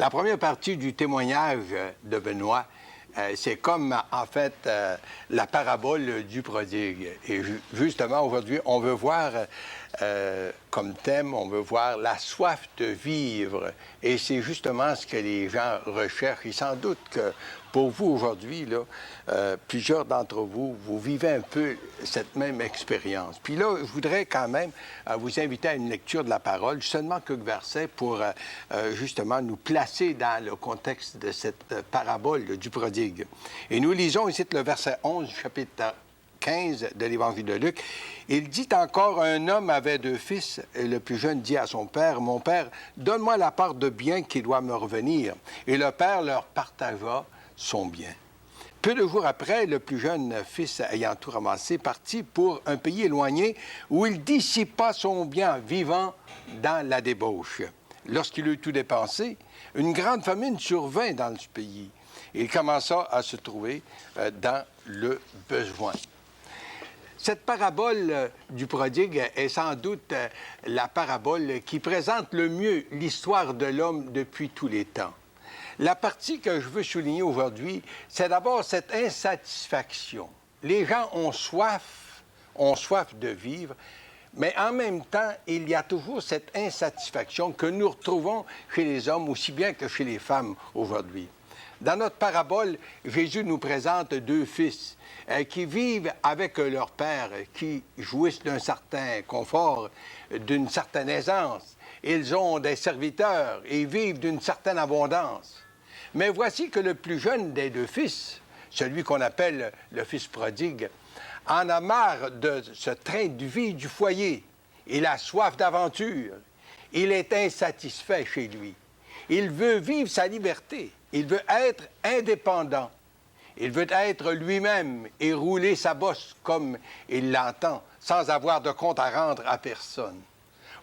La première partie du témoignage de Benoît, c'est comme, en fait, la parabole du prodigue. Et justement, aujourd'hui, on veut voir, comme thème, on veut voir la soif de vivre. Et c'est justement ce que les gens recherchent. Et sans doute que pour vous, aujourd'hui, là, plusieurs d'entre vous, vous vivez un peu cette même expérience. Puis là, je voudrais quand même vous inviter à une lecture de la parole, seulement quelques versets pour justement nous placer dans le contexte de cette parabole du prodigue. Et nous lisons ici le verset 11 du chapitre 15 de l'Évangile de Luc. Il dit encore, un homme avait 2 fils, et le plus jeune dit à son père, « Mon père, donne-moi la part de bien qui doit me revenir. » Et le père leur partagea son bien. Peu de jours après, le plus jeune fils, ayant tout ramassé, partit pour un pays éloigné où il dissipa son bien vivant dans la débauche. Lorsqu'il eut tout dépensé, une grande famine survint dans ce pays. Il commença à se trouver dans le besoin. Cette parabole du prodigue est sans doute la parabole qui présente le mieux l'histoire de l'homme depuis tous les temps. La partie que je veux souligner aujourd'hui, c'est d'abord cette insatisfaction. Les gens ont soif de vivre, mais en même temps, il y a toujours cette insatisfaction que nous retrouvons chez les hommes aussi bien que chez les femmes aujourd'hui. Dans notre parabole, Jésus nous présente 2 fils qui vivent avec leur père, qui jouissent d'un certain confort, d'une certaine aisance. Ils ont des serviteurs et vivent d'une certaine abondance. Mais voici que le plus jeune des 2 fils, celui qu'on appelle le fils prodigue, en a marre de ce train de vie du foyer. Il a soif d'aventure. Il est insatisfait chez lui. Il veut vivre sa liberté. Il veut être indépendant. Il veut être lui-même et rouler sa bosse comme il l'entend, sans avoir de compte à rendre à personne.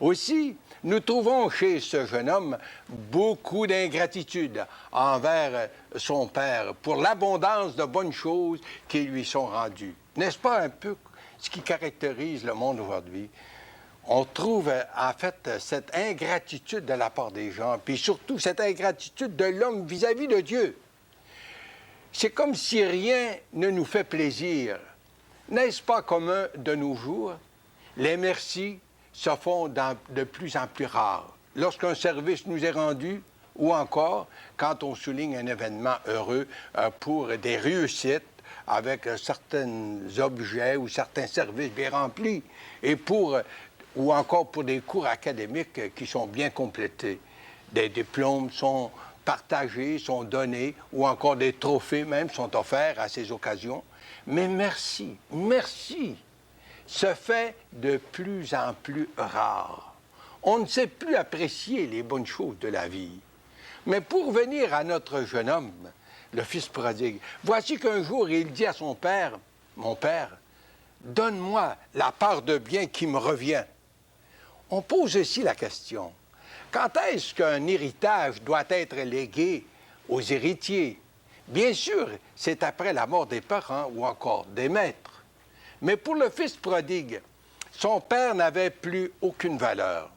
Aussi, nous trouvons chez ce jeune homme beaucoup d'ingratitude envers son père pour l'abondance de bonnes choses qui lui sont rendues. N'est-ce pas un peu ce qui caractérise le monde aujourd'hui? On trouve en fait cette ingratitude de la part des gens, puis surtout cette ingratitude de l'homme vis-à-vis de Dieu. C'est comme si rien ne nous fait plaisir. N'est-ce pas commun de nos jours? Les merci se font de plus en plus rares. Lorsqu'un service nous est rendu, ou encore quand on souligne un événement heureux pour des réussites avec certains objets ou certains services bien remplis, et ou encore pour des cours académiques qui sont bien complétés. Des diplômes sont partagés, sont donnés, ou encore des trophées même sont offerts à ces occasions. Mais merci se fait de plus en plus rare. On ne sait plus apprécier les bonnes choses de la vie. Mais pour venir à notre jeune homme, le fils prodigue, voici qu'un jour il dit à son père, « Mon père, donne-moi la part de bien qui me revient. » On pose aussi la question, quand est-ce qu'un héritage doit être légué aux héritiers? Bien sûr, c'est après la mort des parents ou encore des maîtres. Mais pour le fils prodigue, son père n'avait plus aucune valeur.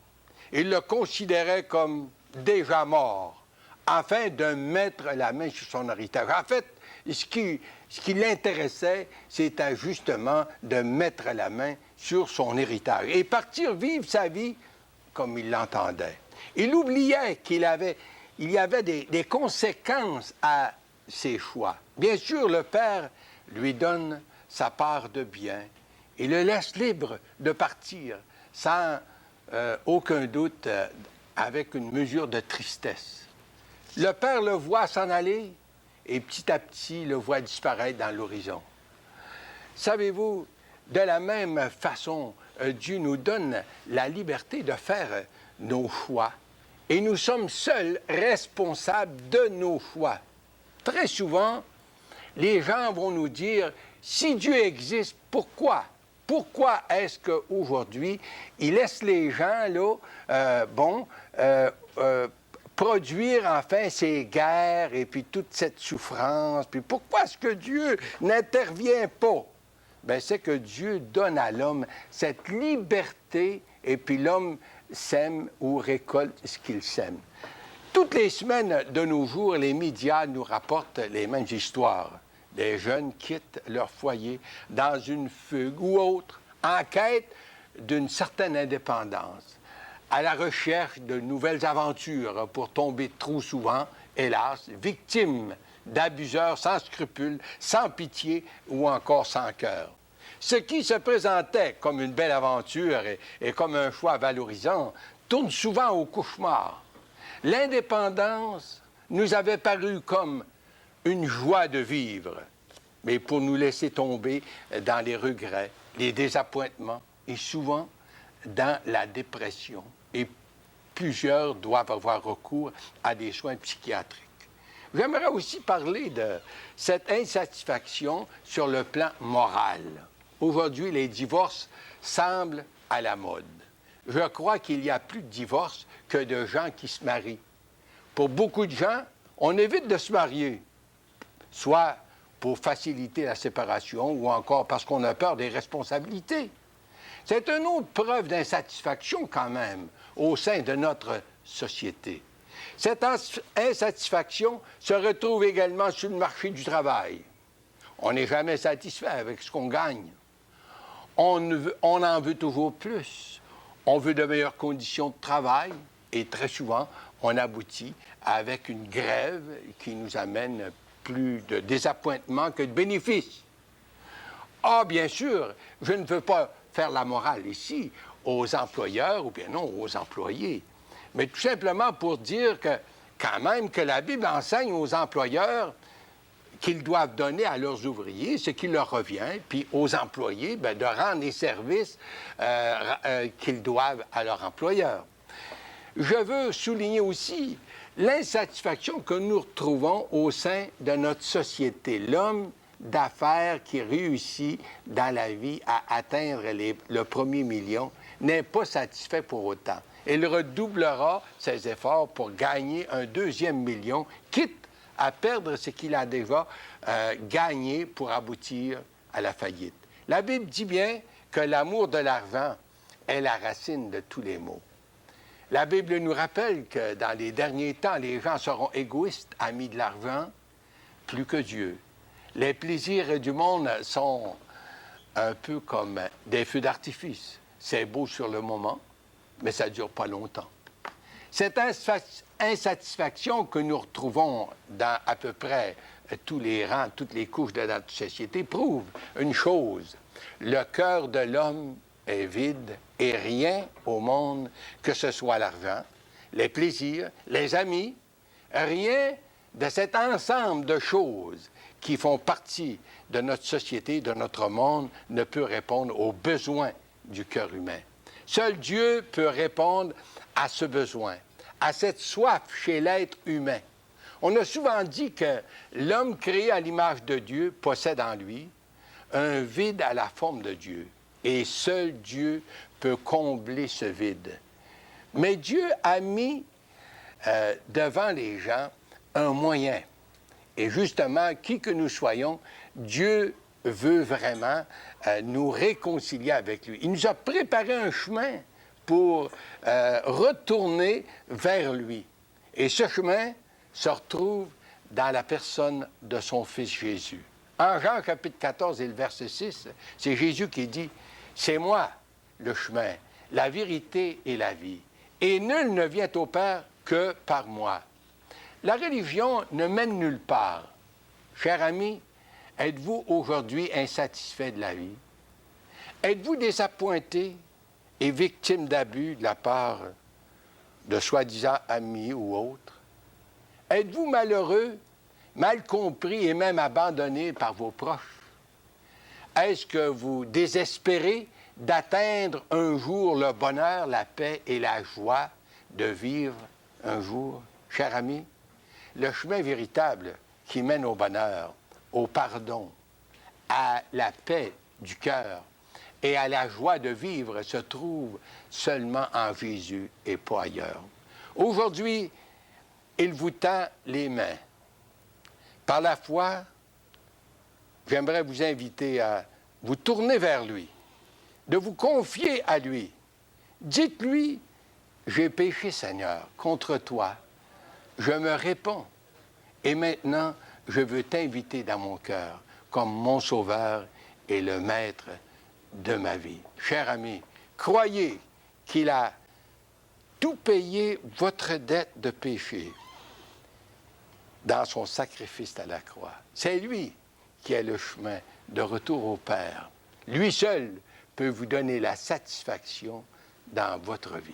Il le considérait comme déjà mort, afin de mettre la main sur son héritage. En fait, ce qui l'intéressait, c'était justement de mettre la main sur son héritage et partir vivre sa vie comme il l'entendait. Il oubliait qu'il y avait des conséquences à ses choix. Bien sûr, le père lui donne sa part de bien et le laisse libre de partir sans aucun doute avec une mesure de tristesse. Le père le voit s'en aller et petit à petit le voit disparaître dans l'horizon. Savez-vous, de la même façon, Dieu nous donne la liberté de faire nos choix et nous sommes seuls responsables de nos choix. Très souvent, les gens vont nous dire, si Dieu existe, pourquoi? Pourquoi est-ce qu'aujourd'hui, il laisse les gens là, produire enfin ces guerres et puis toute cette souffrance? Puis pourquoi est-ce que Dieu n'intervient pas? Bien, c'est que Dieu donne à l'homme cette liberté et puis l'homme sème ou récolte ce qu'il sème. Toutes les semaines de nos jours, les médias nous rapportent les mêmes histoires. Des jeunes quittent leur foyer dans une fugue ou autre, en quête d'une certaine indépendance, à la recherche de nouvelles aventures pour tomber trop souvent, hélas, victimes d'abuseurs sans scrupules, sans pitié ou encore sans cœur. Ce qui se présentait comme une belle aventure et comme un choix valorisant tourne souvent au cauchemar. L'indépendance nous avait paru comme une joie de vivre, mais pour nous laisser tomber dans les regrets, les désappointements et souvent dans la dépression. Et plusieurs doivent avoir recours à des soins psychiatriques. J'aimerais aussi parler de cette insatisfaction sur le plan moral. Aujourd'hui, les divorces semblent à la mode. Je crois qu'il y a plus de divorces que de gens qui se marient. Pour beaucoup de gens, on évite de se marier, soit pour faciliter la séparation ou encore parce qu'on a peur des responsabilités. C'est une autre preuve d'insatisfaction quand même au sein de notre société. Cette insatisfaction se retrouve également sur le marché du travail. On n'est jamais satisfait avec ce qu'on gagne. On en veut toujours plus. On veut de meilleures conditions de travail et très souvent, on aboutit avec une grève qui nous amène plus de désappointement que de bénéfices. Ah, bien sûr, je ne veux pas faire la morale ici aux employeurs ou bien non aux employés, mais tout simplement pour dire que quand même que la Bible enseigne aux employeurs qu'ils doivent donner à leurs ouvriers ce qui leur revient, puis aux employés bien, de rendre les services qu'ils doivent à leur employeur. Je veux souligner aussi l'insatisfaction que nous retrouvons au sein de notre société. L'homme d'affaires qui réussit dans la vie à atteindre le premier million n'est pas satisfait pour autant. Il redoublera ses efforts pour gagner un deuxième million, quitte à perdre ce qu'il a déjà gagné pour aboutir à la faillite. La Bible dit bien que l'amour de l'argent est la racine de tous les maux. La Bible nous rappelle que dans les derniers temps, les gens seront égoïstes, amis de l'argent, plus que Dieu. Les plaisirs du monde sont un peu comme des feux d'artifice. C'est beau sur le moment, mais ça ne dure pas longtemps. Cette insatisfaction que nous retrouvons dans à peu près tous les rangs, toutes les couches de notre société prouve une chose. Le cœur de l'homme est vide et rien au monde, que ce soit l'argent, les plaisirs, les amis, rien de cet ensemble de choses qui font partie de notre société, de notre monde, ne peut répondre aux besoins du cœur humain. Seul Dieu peut répondre à ce besoin, à cette soif chez l'être humain. On a souvent dit que l'homme créé à l'image de Dieu possède en lui un vide à la forme de Dieu. Et seul Dieu peut combler ce vide. Mais Dieu a mis devant les gens un moyen. Et justement, qui que nous soyons, Dieu veut vraiment nous réconcilier avec lui. Il nous a préparé un chemin pour retourner vers lui. Et ce chemin se retrouve dans la personne de son Fils Jésus. En Jean chapitre 14 et le verset 6, c'est Jésus qui dit « C'est moi le chemin, la vérité et la vie. Et nul ne vient au Père que par moi. » La religion ne mène nulle part. Cher ami, êtes-vous aujourd'hui insatisfait de la vie? Êtes-vous désappointé et victime d'abus de la part de soi-disant amis ou autres? Êtes-vous malheureux, mal compris et même abandonné par vos proches? Est-ce que vous désespérez d'atteindre un jour le bonheur, la paix et la joie de vivre un jour? Cher ami, le chemin véritable qui mène au bonheur, au pardon, à la paix du cœur et à la joie de vivre se trouve seulement en Jésus et pas ailleurs. Aujourd'hui, il vous tend les mains. Par la foi, j'aimerais vous inviter à vous tourner vers lui, de vous confier à lui. Dites-lui, j'ai péché, Seigneur, contre toi. je me réponds. Et maintenant, je veux t'inviter dans mon cœur comme mon sauveur et le maître de ma vie. Cher ami, croyez qu'il a tout payé votre dette de péché dans son sacrifice à la croix. C'est lui qui est le chemin de retour au Père. Lui seul peut vous donner la satisfaction dans votre vie.